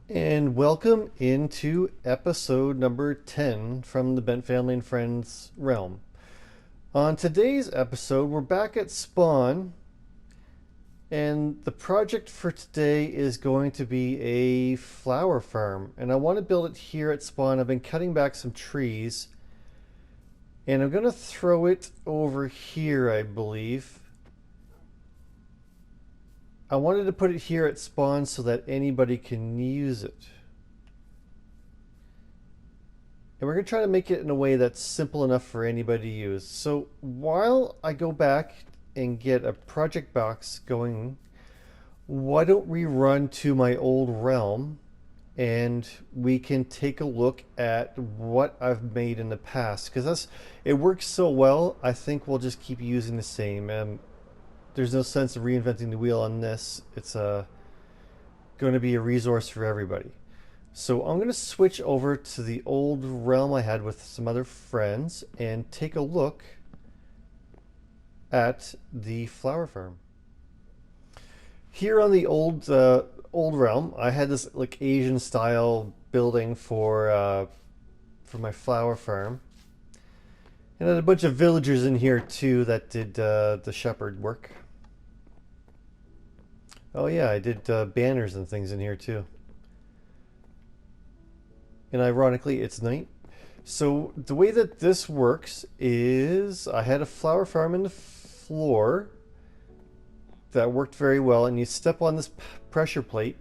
And welcome into episode number 10 from the Bent Family and Friends realm. On today's episode, we're back at Spawn, and the project for today is going to be a flower farm. And I want to build it here at Spawn. I've been cutting back some trees, and I'm going to throw it over here, I believe. I wanted to put it here at Spawn so that anybody can use it. And we're going to try to make it in a way that's simple enough for anybody to use. So while I go back and get a project box going, why don't we run to my old realm and we can take a look at what I've made in the past. Because it works so well, I think we'll just keep using the same. There's no sense of reinventing the wheel on this. It's going to be a resource for everybody. So I'm going to switch over to the old realm I had with some other friends and take a look at the flower farm. Here on the old realm, I had this like Asian style building for my flower farm. And I had a bunch of villagers in here too that did the shepherd work. Oh yeah, I did banners and things in here too. And ironically, it's night. So the way that this works is I had a flower farm in the floor that worked very well, and you step on this pressure plate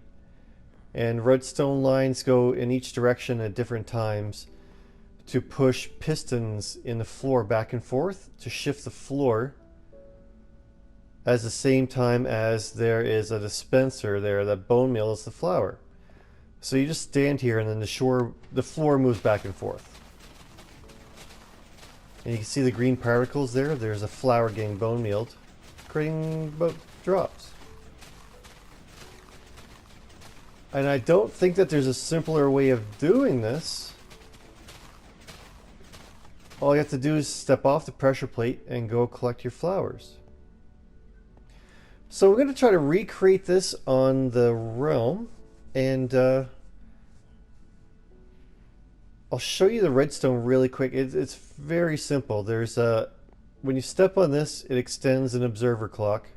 and redstone lines go in each direction at different times to push pistons in the floor back and forth to shift the floor at the same time as there is a dispenser there that bone meals the flour. So you just stand here and then the floor moves back and forth. And you can see the green particles there. There's a flour getting bone mealed, creating drops. And I don't think that there's a simpler way of doing this. All you have to do is step off the pressure plate and go collect your flowers. So we're going to try to recreate this on the realm, and I'll show you the redstone really quick. It's very simple. There's when you step on this, it extends an observer clock.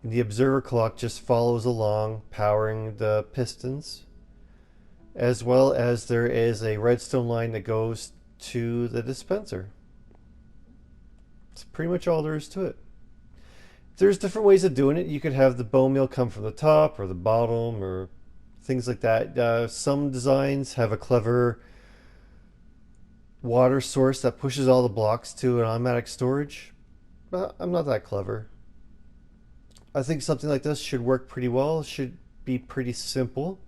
And the observer clock just follows along, powering the pistons, as well as there is a redstone line that goes to the dispenser. That's pretty much all there is to it. There's different ways of doing it. You could have the bone meal come from the top or the bottom or things like that. Some designs have a clever water source that pushes all the blocks to an automatic storage. But I'm not that clever. I think something like this should work pretty well. It should be pretty simple.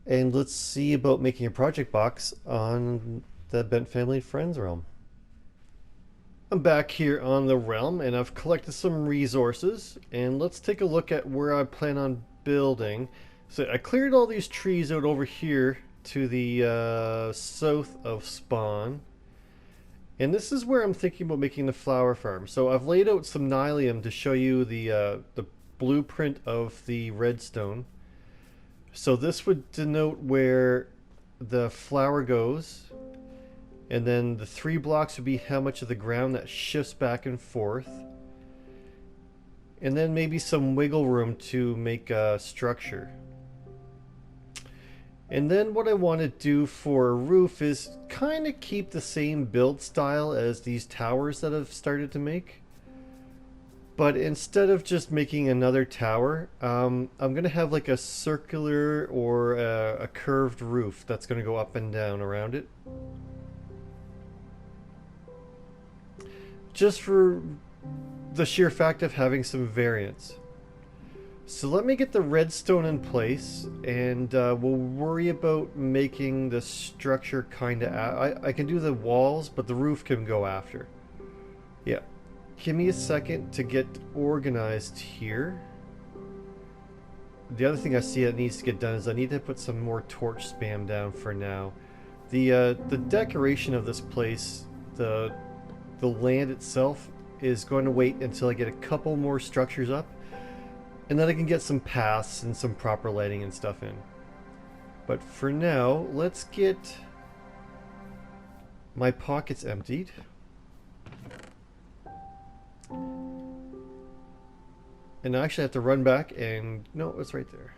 And let's see about making a project box on the Bent Family Friends realm. I'm back here on the realm and I've collected some resources, and let's take a look at where I plan on building. So I cleared all these trees out over here to the south of Spawn, and this is where I'm thinking about making the flower farm. So I've laid out some nylium to show you the blueprint of the redstone. So this would denote where the flower goes. And then the 3 blocks would be how much of the ground that shifts back and forth. And then maybe some wiggle room to make a structure. And then what I want to do for a roof is kind of keep the same build style as these towers that I've started to make. But instead of just making another tower, I'm going to have like a circular or a curved roof that's going to go up and down around it. Just for the sheer fact of having some variance. So let me get the redstone in place, and we'll worry about making the structure kind of... I can do the walls, but the roof can go after. Yeah. Give me a second to get organized here. The other thing I see that needs to get done is I need to put some more torch spam down for now. The decoration of this place, the land itself, is going to wait until I get a couple more structures up. And then I can get some paths and some proper lighting and stuff in. But for now, let's get my pockets emptied. And I actually have to run back and... no, it's right there.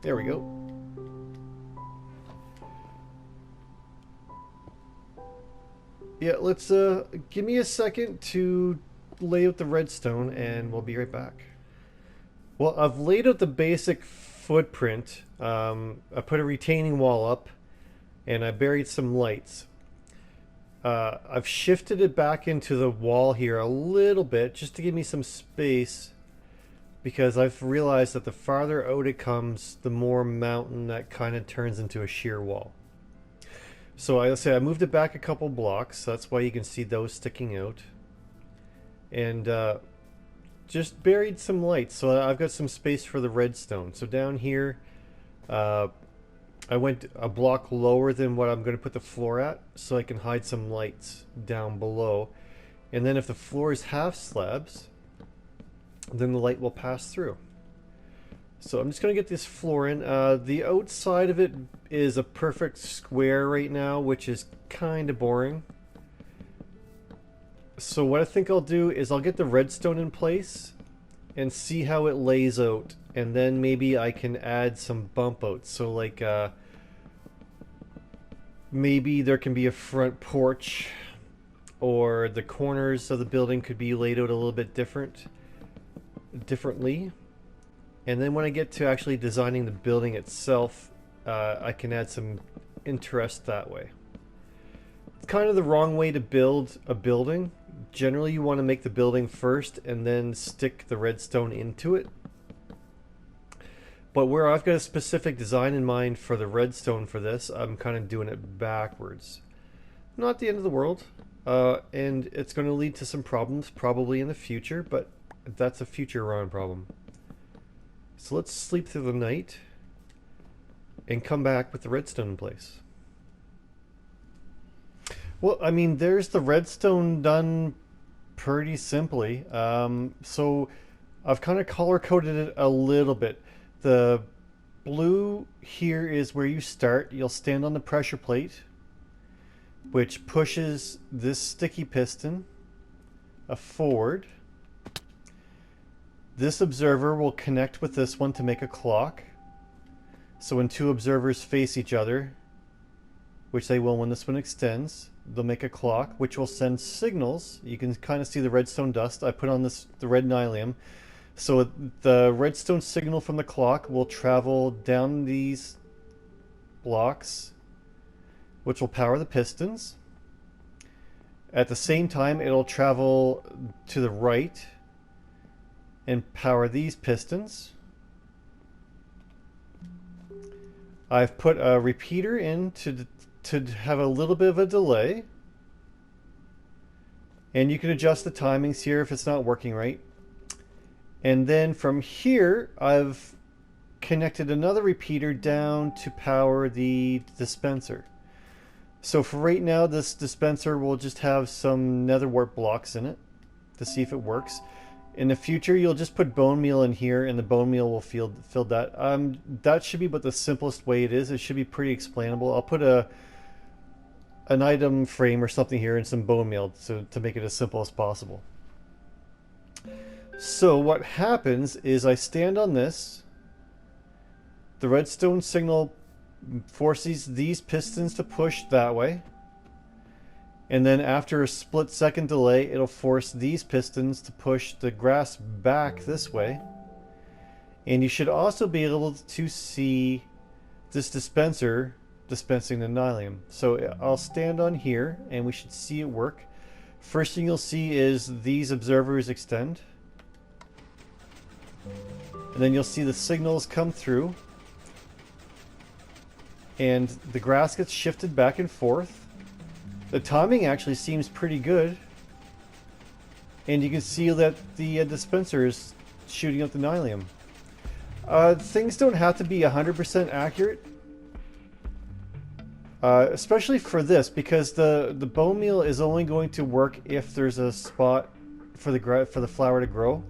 There we go. Yeah, let's give me a second to lay out the redstone and we'll be right back. Well, I've laid out the basic footprint. I put a retaining wall up and I buried some lights. I've shifted it back into the wall here a little bit just to give me some space, because I've realized that the farther out it comes, the more mountain that kind of turns into a sheer wall. So I moved it back a couple blocks, so that's why you can see those sticking out. And just buried some lights, so I've got some space for the redstone. So down here, I went a block lower than what I'm going to put the floor at, so I can hide some lights down below. And then if the floor is half slabs, then the light will pass through. So I'm just going to get this floor in. The outside of it is a perfect square right now, which is kind of boring. So what I think I'll do is I'll get the redstone in place and see how it lays out. And then maybe I can add some bump outs. So like maybe there can be a front porch, or the corners of the building could be laid out a little bit differently. And then when I get to actually designing the building itself, I can add some interest that way. It's kind of the wrong way to build a building. Generally you want to make the building first and then stick the redstone into it. But where I've got a specific design in mind for the redstone for this, I'm kind of doing it backwards. Not the end of the world. And it's going to lead to some problems probably in the future, but that's a future run problem. So let's sleep through the night and come back with the redstone in place. Well, I mean, there's the redstone done pretty simply. So I've kind of color coded it a little bit. The blue here is where you start. You'll stand on the pressure plate, which pushes this sticky piston forward. This observer will connect with this one to make a clock. So when two observers face each other, which they will when this one extends, they'll make a clock, which will send signals. You can kind of see the redstone dust. I put on the red nylium. So the redstone signal from the clock will travel down these blocks, which will power the pistons. At the same time, it'll travel to the right and power these pistons. I've put a repeater in to have a little bit of a delay. And you can adjust the timings here if it's not working right. And then from here, I've connected another repeater down to power the dispenser. So for right now, this dispenser will just have some nether wart blocks in it to see if it works. In the future, you'll just put bone meal in here, and the bone meal will fill that. That should be about the simplest way it is. It should be pretty explainable. I'll put an item frame or something here and some bone meal to make it as simple as possible. So what happens is I stand on this. The redstone signal forces these pistons to push that way. And then after a split second delay, it'll force these pistons to push the grass back this way. And you should also be able to see this dispenser dispensing the nylium. So I'll stand on here and we should see it work. First thing you'll see is these observers extend. And then you'll see the signals come through. And the grass gets shifted back and forth. The timing actually seems pretty good. And you can see that the dispenser is shooting out the nylium. Things don't have to be 100% accurate. Especially for this, because the bone meal is only going to work if there's a spot for the flower to grow.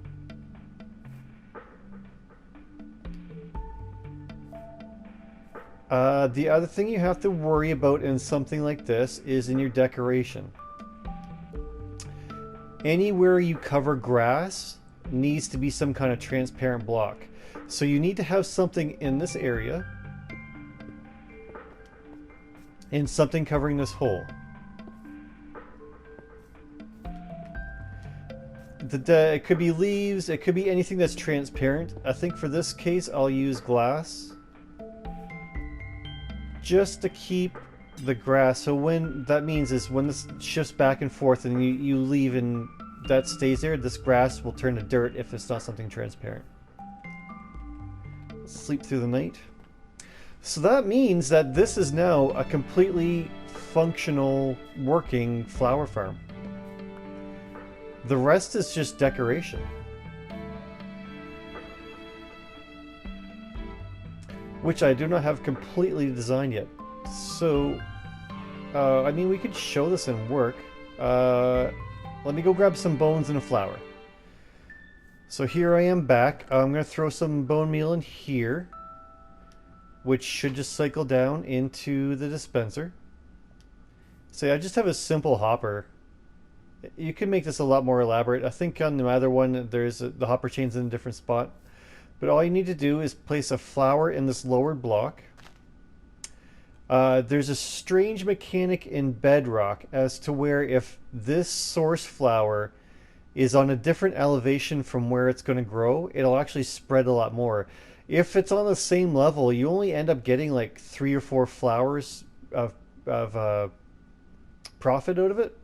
The other thing you have to worry about in something like this is in your decoration. Anywhere you cover grass needs to be some kind of transparent block. So you need to have something in this area and something covering this hole. It could be leaves, it could be anything that's transparent. I think for this case I'll use glass, just to keep the grass. So when that means is when this shifts back and forth and you leave and that stays there, this grass will turn to dirt if it's not something transparent. Sleep through the night. So that means that this is now a completely functional, working flower farm. The rest is just decoration. Which I do not have completely designed yet. So, I mean, we could show this in work. Let me go grab some bones and a flour. So here I am back. I'm going to throw some bone meal in here, which should just cycle down into the dispenser. So I just have a simple hopper. You can make this a lot more elaborate. I think on the other one, the hopper chain's in a different spot. But all you need to do is place a flower in this lowered block. There's a strange mechanic in Bedrock as to where if this source flower is on a different elevation from where it's going to grow, it'll actually spread a lot more. If it's on the same level, you only end up getting like 3 or 4 flowers of profit out of it.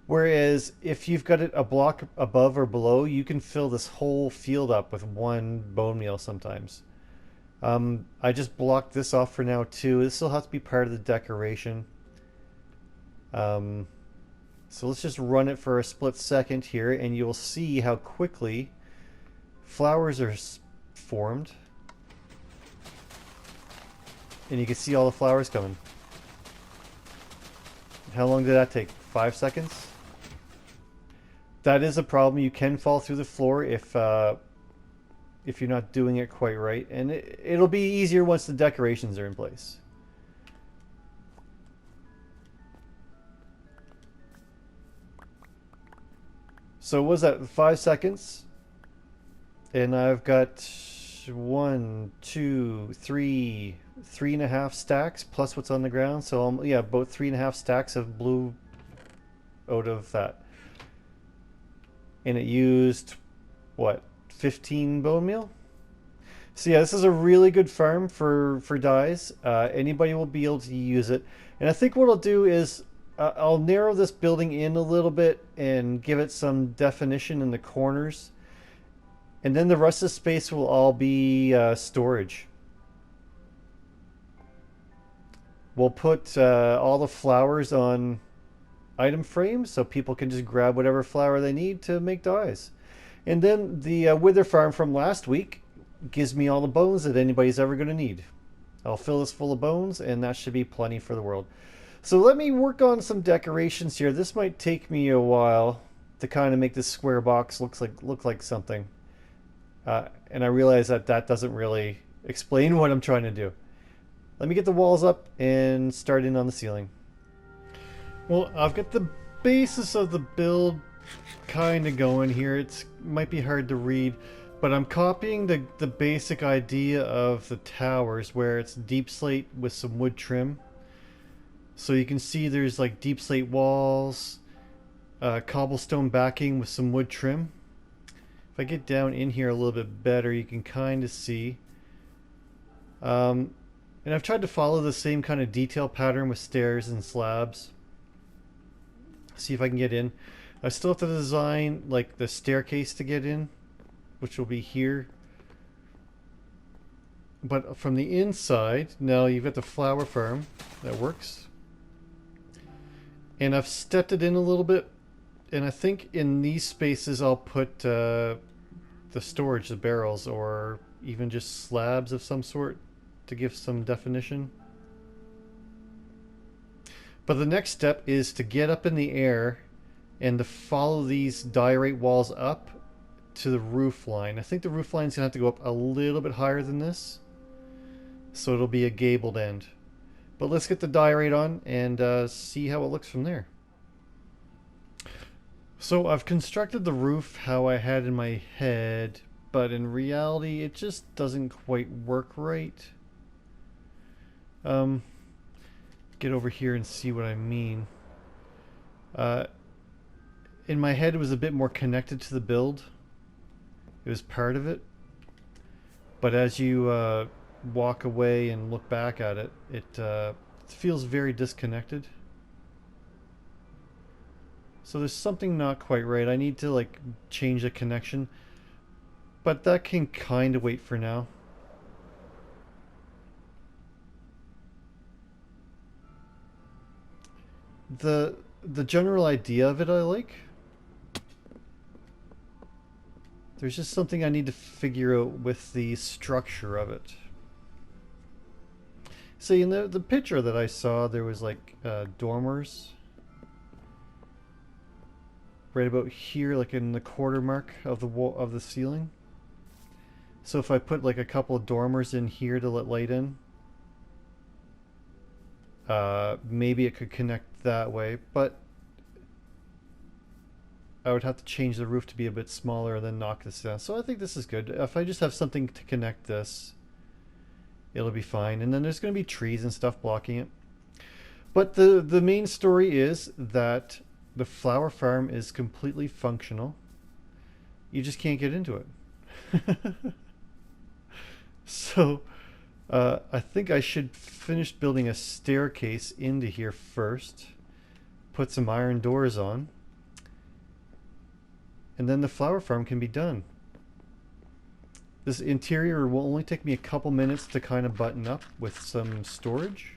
Whereas if you've got it a block above or below, you can fill this whole field up with one bone meal sometimes. I just blocked this off for now too. This still has to be part of the decoration. So let's just run it for a split second here and you'll see how quickly flowers are formed. And you can see all the flowers coming. How long did that take? 5 seconds? That is a problem. You can fall through the floor if you're not doing it quite right, and it'll be easier once the decorations are in place. So what was that, 5 seconds? And I've got 1, 2, 3, 3.5 stacks plus what's on the ground. So yeah, about 3.5 stacks of blue out of that. And it used, what, 15 bone meal? So yeah, this is a really good farm for dyes. Anybody will be able to use it. And I think what I'll do is I'll narrow this building in a little bit and give it some definition in the corners. And then the rest of the space will all be storage. We'll put all the flowers on item frames so people can just grab whatever flower they need to make dyes. And then the wither farm from last week gives me all the bones that anybody's ever going to need. I'll fill this full of bones and that should be plenty for the world. So let me work on some decorations here. This might take me a while to kind of make this square box look like something. And I realize that doesn't really explain what I'm trying to do. Let me get the walls up and start in on the ceiling. Well, I've got the basis of the build kind of going here. It might be hard to read, but I'm copying the basic idea of the towers where it's deep slate with some wood trim. So you can see there's like deep slate walls, cobblestone backing with some wood trim. If I get down in here a little bit better, you can kind of see. And I've tried to follow the same kind of detail pattern with stairs and slabs. See if I can get in. I still have to design like the staircase to get in, which will be here. But from the inside, now you've got the flower farm that works. And I've stepped it in a little bit. And I think in these spaces I'll put the storage, the barrels, or even just slabs of some sort to give some definition. But the next step is to get up in the air and to follow these diorite walls up to the roof line. I think the roof line is going to have to go up a little bit higher than this, so it'll be a gabled end. But let's get the diorite on and see how it looks from there. So I've constructed the roof how I had in my head, but in reality it just doesn't quite work right. Get over here and see what I mean. In my head it was a bit more connected to the build. It was part of it. But as you walk away and look back at it, it feels very disconnected. So there's something not quite right. I need to like change the connection. But that can kind of wait for now. The general idea of it I like. There's just something I need to figure out with the structure of it. See, in the picture that I saw, there was like dormers right about here, like in the quarter mark of the wall of the ceiling. So if I put like a couple of dormers in here to let light in, maybe it could connect that way, but I would have to change the roof to be a bit smaller and then knock this down. So I think this is good. If I just have something to connect this, it'll be fine. And then there's going to be trees and stuff blocking it. But the main story is that the flower farm is completely functional. You just can't get into it. So I think I should finish building a staircase into here first. Put some iron doors on. And then the flower farm can be done. This interior will only take me a couple minutes to kind of button up with some storage.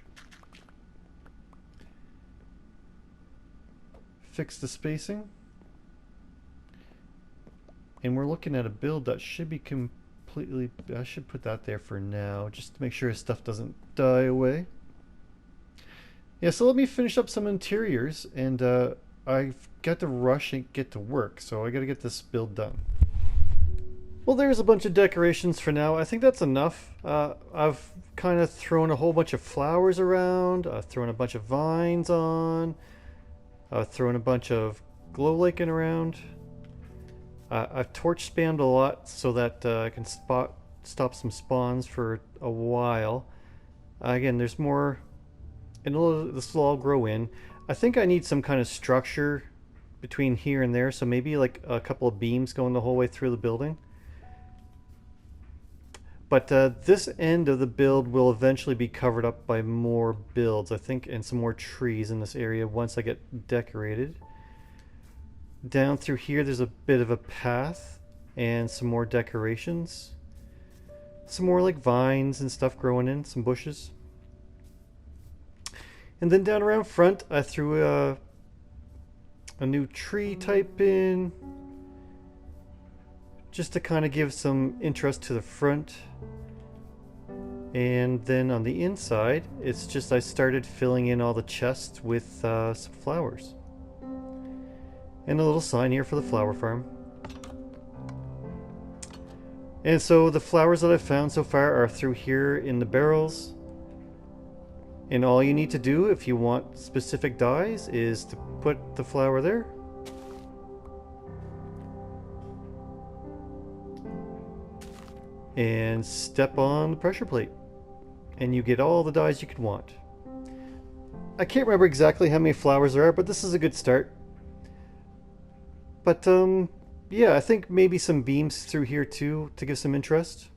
Fix the spacing. And we're looking at a build that should be completely... I should put that there for now, just to make sure his stuff doesn't die away. Yeah, so let me finish up some interiors, and I've got to rush and get to work, so I got to get this build done. Well, there's a bunch of decorations for now. I think that's enough. I've kind of thrown a whole bunch of flowers around. I've thrown a bunch of vines on. I've thrown a bunch of glow lichen around. I've torch spammed a lot so that I can stop some spawns for a while. Again, there's more, and this will all grow in. I think I need some kind of structure between here and there, so maybe like a couple of beams going the whole way through the building. But this end of the build will eventually be covered up by more builds, I think, and some more trees in this area once I get decorated. Down through here there's a bit of a path and some more decorations. Some more like vines and stuff growing in, some bushes. And then down around front I threw a new tree type in, just to kind of give some interest to the front. And then on the inside, it's just I started filling in all the chests with some flowers. And a little sign here for the flower farm. And so the flowers that I've found so far are through here in the barrels. And all you need to do if you want specific dyes is to put the flower there. And step on the pressure plate. And you get all the dyes you could want. I can't remember exactly how many flowers there are, but this is a good start. But yeah, I think maybe some beams through here too to give some interest.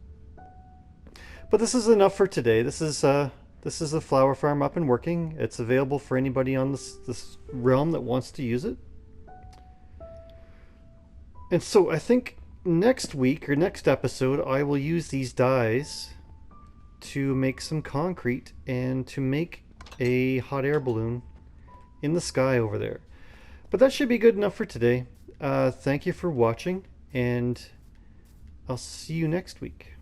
But this is enough for today. This is the flower farm up and working. It's available for anybody on this realm that wants to use it. And so I think next week or next episode I will use these dyes to make some concrete and to make a hot air balloon in the sky over there. But that should be good enough for today. Thank you for watching, and I'll see you next week.